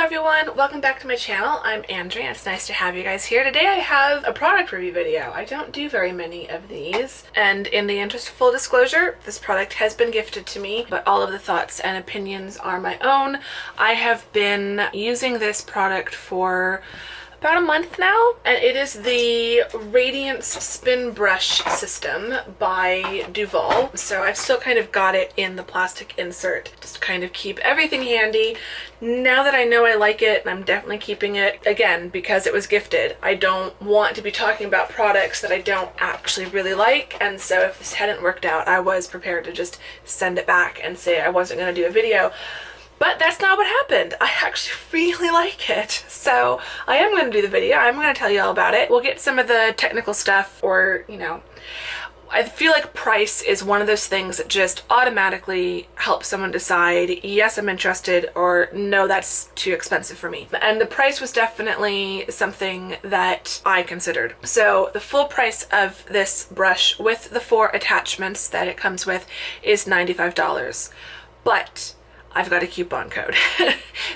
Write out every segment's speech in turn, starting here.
everyone, welcome back to my channel. I'm Andrea. It's nice to have you guys here. Today I have a product review video. I don't do very many of these, and in the interest of full disclosure, this product has been gifted to me, but all of the thoughts and opinions are my own. I have been using this product for about a month now, and it is the Radiance Spin Brush System by Duvolle. So I've still kind of got it in the plastic insert just to kind of keep everything handy. Now that I know I like it, and I'm definitely keeping it, again, because it was gifted. I don't want to be talking about products that I don't actually really like, and so if this hadn't worked out, I was prepared to just send it back and say I wasn't going to do a video. But that's not what happened. I actually really like it. So I am going to do the video. I'm going to tell you all about it. We'll get some of the technical stuff, or, you know, I feel like price is one of those things that just automatically helps someone decide, yes, I'm interested, or no, that's too expensive for me. And the price was definitely something that I considered. So the full price of this brush with the 4 attachments that it comes with is $95. But I've got a coupon code.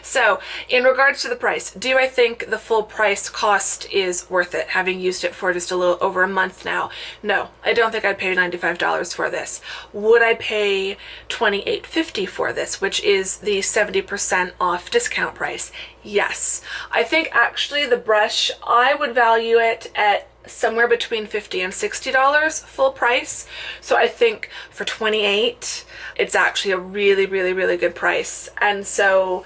So in regards to the price, do I think the full price cost is worth it, having used it for just a little over a month now? No, I don't think I'd pay $95 for this. Would I pay $28.50 for this, which is the 70% off discount price? Yes. I think actually the brush, I would value it at somewhere between $50 and $60 full price. So I think for $28, it's actually a really good price. And so,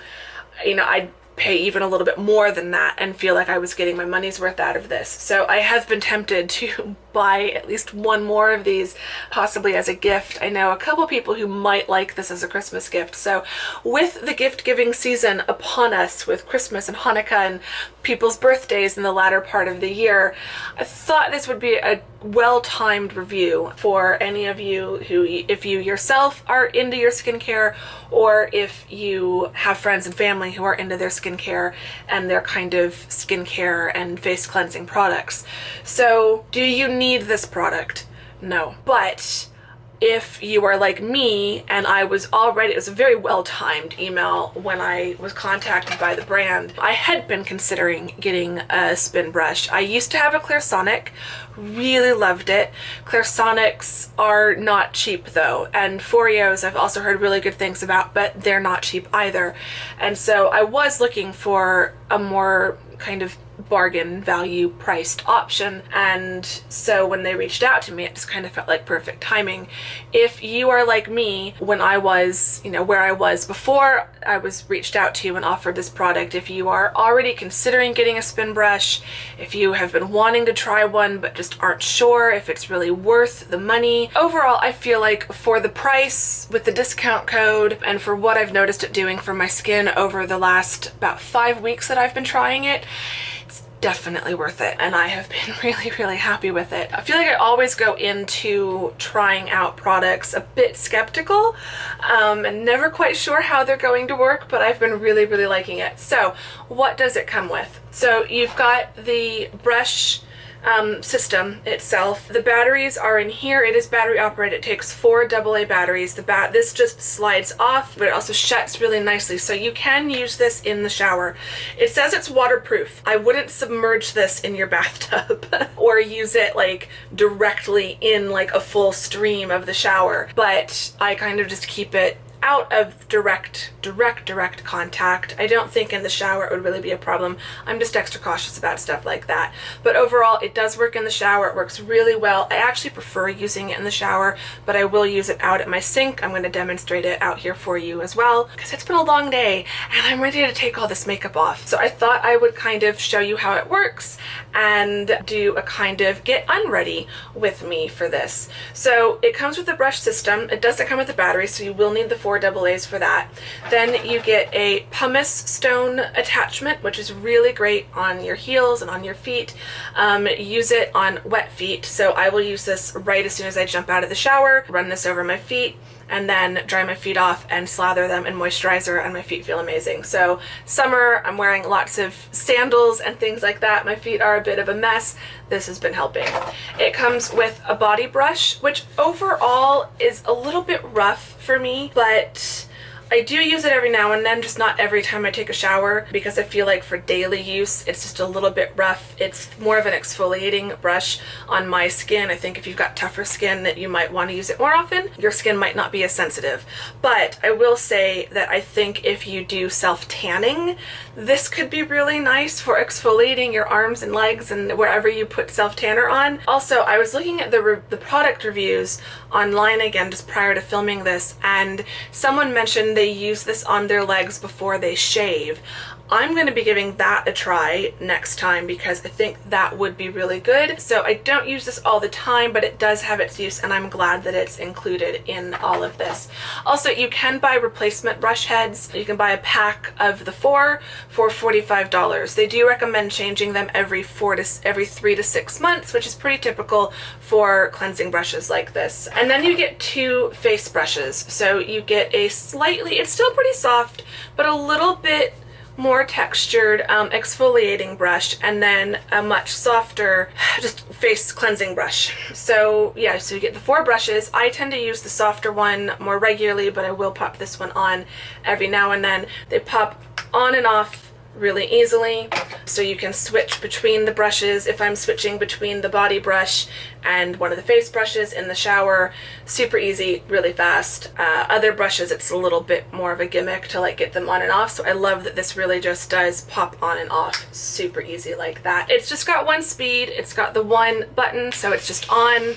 you know, I'd pay even a little bit more than that and feel like I was getting my money's worth out of this. So I have been tempted to buy at least one more of these, possibly as a gift. I know a couple people who might like this as a Christmas gift. So with the gift giving season upon us, with Christmas and Hanukkah and people's birthdays in the latter part of the year, I thought this would be a well-timed review for any of you who, if you yourself are into your skincare, or if you have friends and family who are into their skincare and their kind of skincare and face cleansing products. So do you need this product? No. But if you are like me, and I was already, it was a very well-timed email when I was contacted by the brand. I had been considering getting a spin brush. I used to have a Clairsonic, really loved it. Clairsonics are not cheap though, and Foreos I've also heard really good things about, but they're not cheap either. And so I was looking for a more kind of bargain value priced option, and so when they reached out to me, it just kind of felt like perfect timing. If you are like me, when I was, you know, where I was before I was reached out to and offered this product, if you are already considering getting a spin brush, if you have been wanting to try one but just aren't sure if it's really worth the money, overall I feel like for the price, with the discount code, and for what I've noticed it doing for my skin over the last about 5 weeks that I've been trying it, definitely worth it, and I have been really happy with it. I feel like I always go into trying out products a bit skeptical and never quite sure how they're going to work, but I've been really liking it. So what does it come with? So you've got the brush system itself. The batteries are in here. It is battery operated. It takes 4 AA batteries. This just slides off, but it also shuts really nicely, so you can use this in the shower. It says it's waterproof. I wouldn't submerge this in your bathtub or use it like directly in like a full stream of the shower, but I kind of just keep it out of direct contact. I don't think in the shower it would really be a problem. I'm just extra cautious about stuff like that. But overall, it does work in the shower. It works really well. I actually prefer using it in the shower, but I will use it out at my sink. I'm going to demonstrate it out here for you as well, because it's been a long day and I'm ready to take all this makeup off. So I thought I would kind of show you how it works and do a kind of get unready with me for this. So it comes with the brush system. It doesn't come with the battery, so you will need the 4 AA's for that. Then you get a pumice stone attachment, which is really great on your heels and on your feet. Use it on wet feet. So I will use this right as soon as I jump out of the shower, run this over my feet, and then dry my feet off and slather them in moisturizer, and my feet feel amazing. So summer, I'm wearing lots of sandals and things like that. My feet are a bit of a mess. This has been helping. It comes with a body brush, which overall is a little bit rough for me, but I do use it every now and then, just not every time I take a shower, because I feel like for daily use it's just a little bit rough. It's more of an exfoliating brush on my skin. I think if you've got tougher skin that you might want to use it more often. Your skin might not be as sensitive. But I will say that I think if you do self-tanning, this could be really nice for exfoliating your arms and legs and wherever you put self-tanner on. Also, I was looking at the product reviews online again just prior to filming this, and someone mentioned they use this on their legs before they shave. I'm going to be giving that a try next time because I think that would be really good. So I don't use this all the time, but it does have its use, and I'm glad that it's included in all of this. Also, you can buy replacement brush heads. You can buy a pack of the 4 for $45. They do recommend changing them every 3 to 6 months, which is pretty typical for cleansing brushes like this. And then you get 2 face brushes. So you get a slightly, it's still pretty soft, but a little bit more textured exfoliating brush, and then a much softer just face cleansing brush. So yeah, so you get the 4 brushes. I tend to use the softer one more regularly, but I will pop this one on every now and then. They pop on and off really easily, so you can switch between the brushes. If I'm switching between the body brush and one of the face brushes in the shower, super easy, really fast. Other brushes, it's a little bit more of a gimmick to like get them on and off, so I love that this really just does pop on and off super easy like that. It's just got 1 speed, it's got the 1 button, so it's just on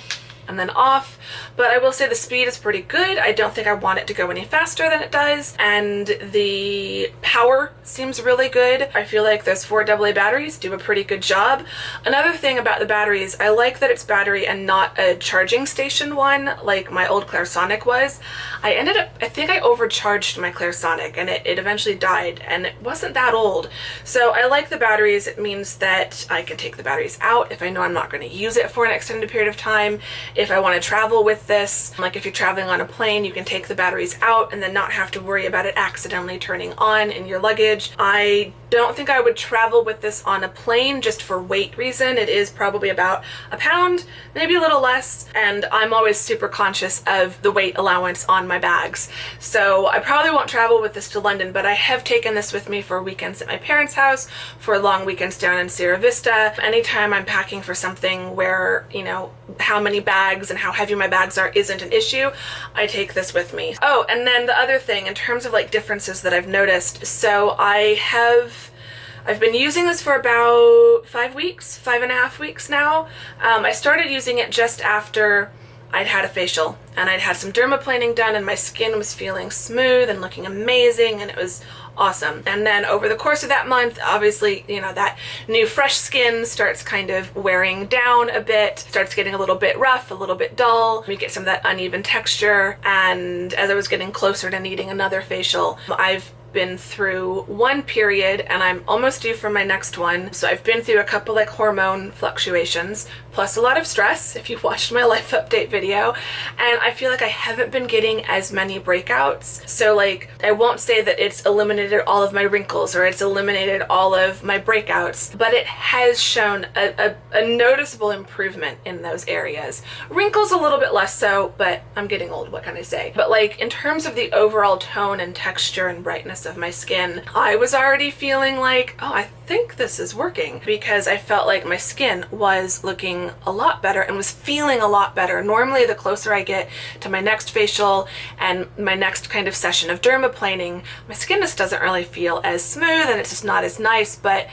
and then off, but I will say the speed is pretty good. I don't think I want it to go any faster than it does, and the power seems really good. I feel like those 4 AA batteries do a pretty good job. Another thing about the batteries, I like that it's battery and not a charging station one like my old Clarisonic was. I think I overcharged my Clarisonic and it eventually died, and it wasn't that old. So I like the batteries. It means that I can take the batteries out if I know I'm not going to use it for an extended period of time. If I want to travel with this, like if you're traveling on a plane, you can take the batteries out and then not have to worry about it accidentally turning on in your luggage. I don't think I would travel with this on a plane just for weight reason. It is probably about a pound, maybe a little less, and I'm always super conscious of the weight allowance on my bags. So I probably won't travel with this to London, but I have taken this with me for weekends at my parents' house, for long weekends down in Sierra Vista. Anytime I'm packing for something where, you know, how many bags and how heavy my bags are isn't an issue, I take this with me. Oh, and then the other thing in terms of like differences that I've noticed, so I've been using this for about 5.5 weeks now. I started using it just after I'd had a facial and I'd had some dermaplaning done, and my skin was feeling smooth and looking amazing, and it was awesome. And then over the course of that month, obviously, you know, that new fresh skin starts kind of wearing down a bit, starts getting a little bit rough, a little bit dull. We get some of that uneven texture. And as I was getting closer to needing another facial, I've been through one period and I'm almost due for my next one. So I've been through a couple like hormone fluctuations, plus a lot of stress, if you've watched my life update video, and I feel like I haven't been getting as many breakouts. So like, I won't say that it's eliminated all of my wrinkles or it's eliminated all of my breakouts, but it has shown a noticeable improvement in those areas. Wrinkles a little bit less so, but I'm getting old, what can I say? But like, in terms of the overall tone and texture and brightness of my skin, I was already feeling like, oh, I think this is working, because I felt like my skin was looking a lot better and was feeling a lot better. Normally, the closer I get to my next facial and my next kind of session of dermaplaning, my skin just doesn't really feel as smooth and it's just not as nice. But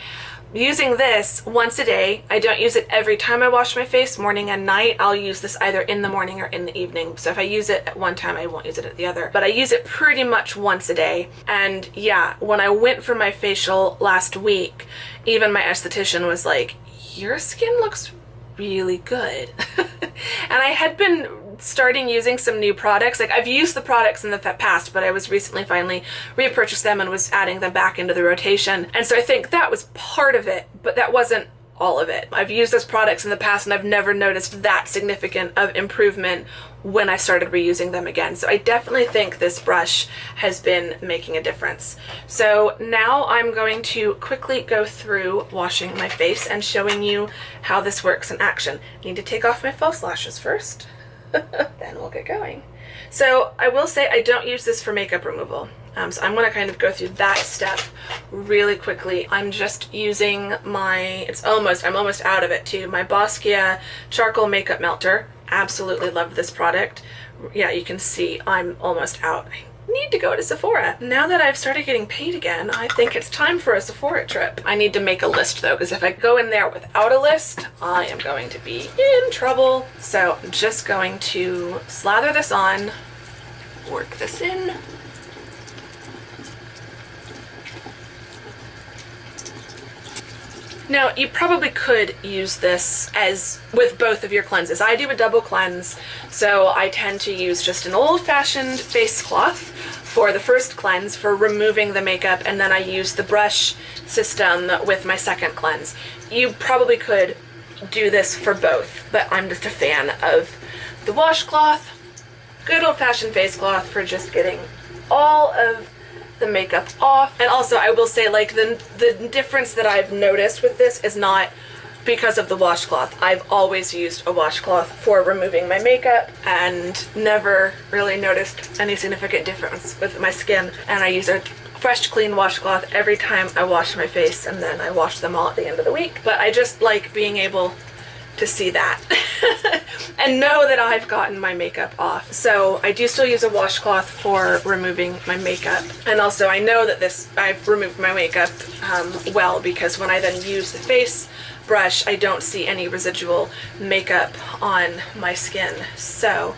using this once a day, I don't use it every time I wash my face, morning and night. I'll use this either in the morning or in the evening. So if I use it at one time, I won't use it at the other. But I use it pretty much once a day. And yeah, when I went for my facial last week, even my esthetician was like, your skin looks really good. And I had been starting using some new products. Like, I've used the products in the past, but I was recently finally repurchased them and was adding them back into the rotation. And so I think that was part of it, but that wasn't all of it. I've used those products in the past and I've never noticed that significant of improvement when I started reusing them again. So I definitely think this brush has been making a difference. So now I'm going to quickly go through washing my face and showing you how this works in action. I need to take off my false lashes first. Then we'll get going. So I will say I don't use this for makeup removal. So I'm going to kind of go through that step really quickly. I'm just using my, I'm almost out of it too, my Boscia Charcoal Makeup Melter. Absolutely love this product. Yeah, you can see I'm almost out. I need to go to Sephora. Now that I've started getting paid again, I think it's time for a Sephora trip. I need to make a list though, because if I go in there without a list, I am going to be in trouble. So I'm just going to slather this on, work this in. Now, you probably could use this as with both of your cleanses. I do a double cleanse, so I tend to use just an old-fashioned face cloth for the first cleanse for removing the makeup, and then I use the brush system with my second cleanse. You probably could do this for both, but I'm just a fan of the washcloth, good old-fashioned face cloth for just getting all of the makeup off. And also I will say, like, the difference that I've noticed with this is not because of the washcloth. I've always used a washcloth for removing my makeup and never really noticed any significant difference with my skin. And I use a fresh, clean washcloth every time I wash my face, and then I wash them all at the end of the week. But I just like being able to see that and know that I've gotten my makeup off. So I do still use a washcloth for removing my makeup, and also I know that I've removed my makeup well, because when I then use the face brush, I don't see any residual makeup on my skin. So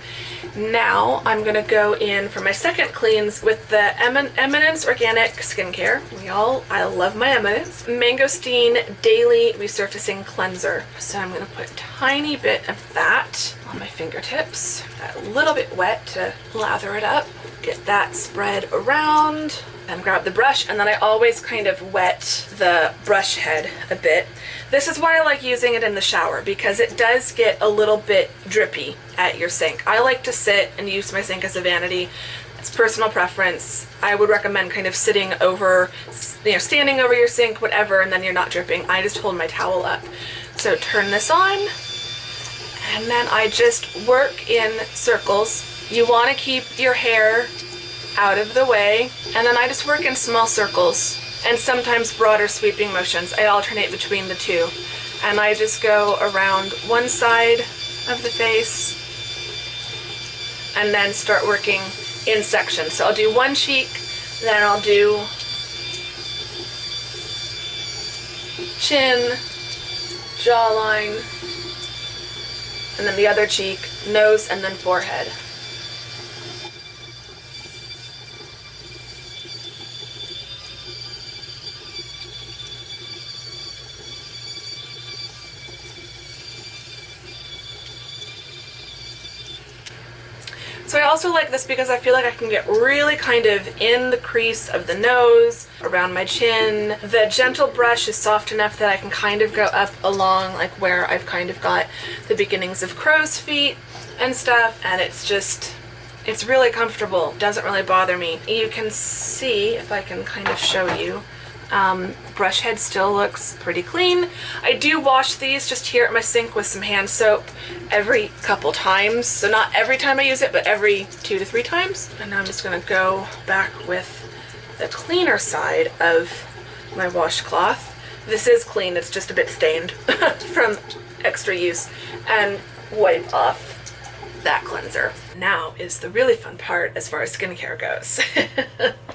now I'm gonna go in for my second cleanse with the Eminence Organic Skincare. I love my Eminence Mangosteen Daily Resurfacing Cleanser. So I'm gonna put a tiny bit of that on my fingertips, a little bit wet to lather it up, get that spread around, and grab the brush, and then I always kind of wet the brush head a bit. This is why I like using it in the shower, because it does get a little bit drippy at your sink. I like to sit and use my sink as a vanity. It's personal preference. I would recommend kind of sitting over, standing over your sink, whatever, and then you're not dripping. I just hold my towel up. So turn this on, and then I just work in circles. You want to keep your hair out of the way, and then I just work in small circles and sometimes broader sweeping motions. I alternate between the two, and I just go around one side of the face and then start working in sections. So I'll do one cheek, then I'll do chin, jawline, and then the other cheek, nose, and then forehead. So I also like this because I feel like I can get really kind of in the crease of the nose, around my chin. The gentle brush is soft enough that I can kind of go up along like where I've kind of got the beginnings of crow's feet and stuff, and it's really comfortable. Doesn't really bother me. You can see, if I can kind of show you, brush head still looks pretty clean. I do wash these just here at my sink with some hand soap every couple times. So not every time I use it, but every 2 to 3 times. And now I'm just gonna go back with the cleaner side of my washcloth. This is clean, it's just a bit stained from extra use, and wipe off that cleanser. Now is the really fun part as far as skincare goes.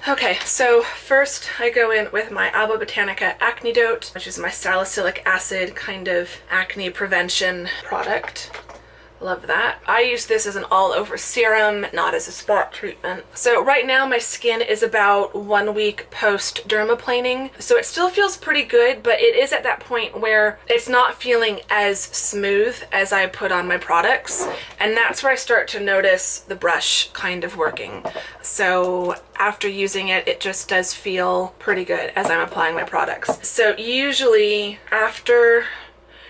Okay, so first I go in with my Alba Botanica Acne Dote, which is my salicylic acid kind of acne prevention product. Love that. I use this as an all-over serum, not as a spot treatment. So right now my skin is about 1 week post dermaplaning, so it still feels pretty good, but it is at that point where it's not feeling as smooth as I put on my products, and that's where I start to notice the brush kind of working. So after using it, it just does feel pretty good as I'm applying my products. So usually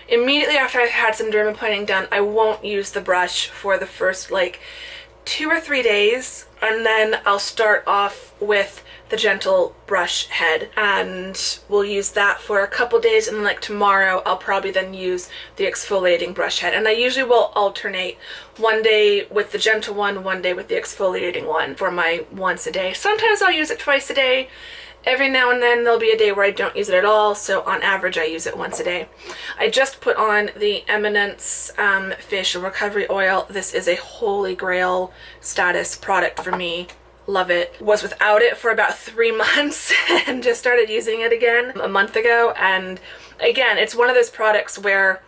immediately after I've had some dermaplaning done, I won't use the brush for the first like 2 or 3 days, and then I'll start off with the gentle brush head, and we'll use that for a couple days, and then like tomorrow I'll probably then use the exfoliating brush head. And I usually will alternate one day with the gentle one day with the exfoliating one for my once a day. Sometimes I'll use it twice a day. Every now and then there'll be a day where I don't use it at all, so on average I use it once a day. I just put on the Eminence Facial Recovery Oil. This is a holy grail status product for me. Love it. Was without it for about 3 months and just started using it again a month ago. And again, it's one of those products where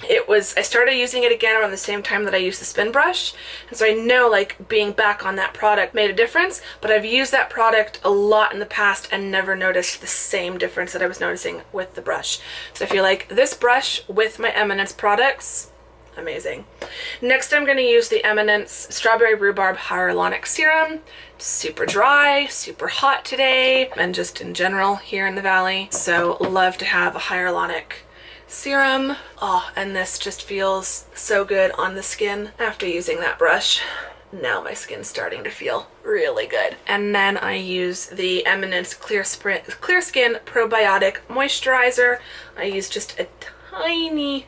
I started using it again around the same time that I used the spin brush, and so I know like being back on that product made a difference, but I've used that product a lot in the past and never noticed the same difference that I was noticing with the brush. So I feel like this brush with my Eminence products, amazing. Next I'm going to use the Eminence Strawberry Rhubarb Hyaluronic Serum. Super dry, super hot today, and just in general here in the valley, so love to have a hyaluronic serum. Oh, and this just feels so good on the skin after using that brush. Now my skin's starting to feel really good. And then I use the Eminence Clear Skin Probiotic Moisturizer. I use just a tiny,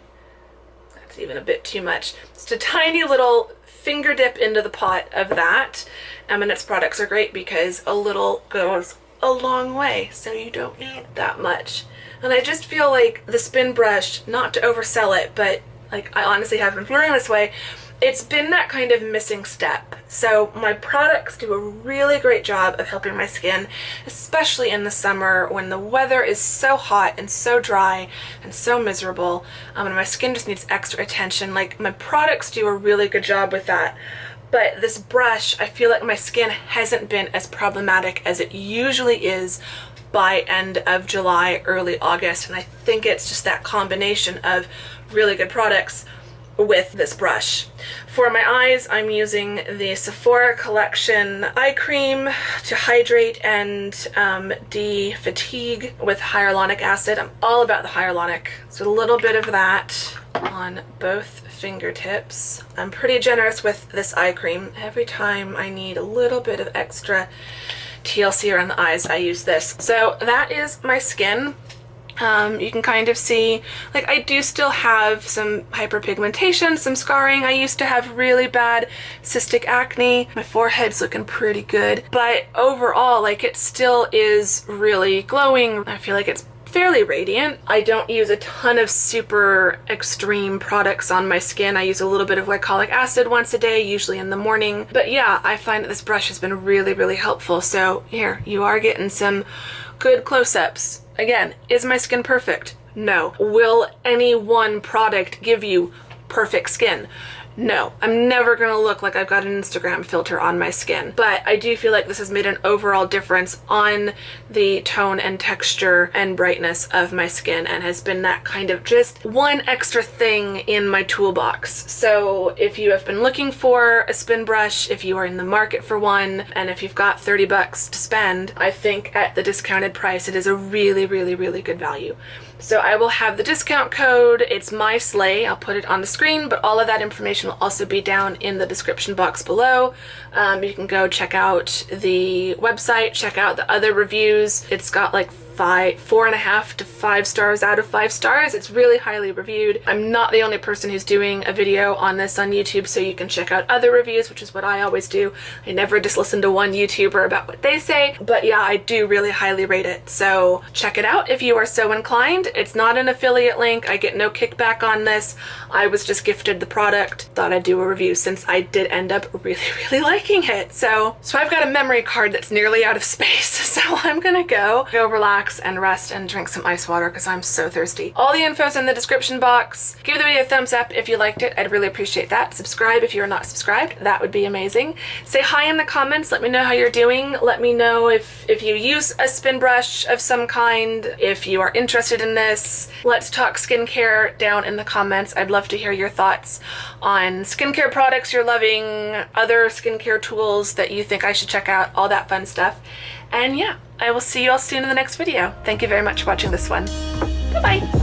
that's even a bit too much, just a tiny little finger dip into the pot of that. Eminence products are great because a little goes a long way, so you don't need that much. And I just feel like the spin brush, not to oversell it, but like I honestly have been feeling this way, it's been that kind of missing step. So my products do a really great job of helping my skin, especially in the summer when the weather is so hot and so dry and so miserable, and my skin just needs extra attention. Like my products do a really good job with that. But this brush, I feel like my skin hasn't been as problematic as it usually is by end of July, early August, and I think it's just that combination of really good products with this brush. For my eyes, I'm using the Sephora Collection eye cream to hydrate and de-fatigue with hyaluronic acid. I'm all about the hyaluronic, so a little bit of that on both fingertips. I'm pretty generous with this eye cream. Every time I need a little bit of extra TLC around the eyes, I use this. So that is my skin. You can kind of see, like, I do still have some hyperpigmentation, some scarring. I used to have really bad cystic acne. My forehead's looking pretty good, but overall, like, it still is really glowing. I feel like it's fairly radiant. I don't use a ton of super extreme products on my skin. I use a little bit of glycolic acid once a day, usually in the morning. But yeah, I find that this brush has been really, really helpful. So here, you are getting some good close-ups. Again, is my skin perfect? No. Will any one product give you perfect skin? No. I'm never gonna look like I've got an Instagram filter on my skin, but I do feel like this has made an overall difference on the tone and texture and brightness of my skin, and has been that kind of just one extra thing in my toolbox. So if you have been looking for a spin brush, if you are in the market for one, and if you've got 30 bucks to spend, I think at the discounted price it is a really, really, really good value. So I will have the discount code. It's MySlay. I'll put it on the screen, but all of that information will also be down in the description box below. You can go check out the website, check out the other reviews. It's got like 4.5 to 5 stars out of 5 stars. It's really highly reviewed. I'm not the only person who's doing a video on this on YouTube, so you can check out other reviews, which is what I always do. I never just listen to one YouTuber about what they say, but yeah, I do really highly rate it. So check it out if you are so inclined. It's not an affiliate link. I get no kickback on this. I was just gifted the product. Thought I'd do a review since I did end up really, really liking it. So I've got a memory card that's nearly out of space, so I'm gonna go relax and rest and drink some ice water because I'm so thirsty. All the info's in the description box. Give the video a thumbs up if you liked it. I'd really appreciate that. Subscribe if you are not subscribed. That would be amazing. Say hi in the comments. Let me know how you're doing. Let me know if you use a spin brush of some kind, if you are interested in this. Let's talk skincare down in the comments. I'd love to hear your thoughts on skincare products you're loving, other skincare tools that you think I should check out, all that fun stuff. And yeah, I will see you all soon in the next video. Thank you very much for watching this one. Bye-bye.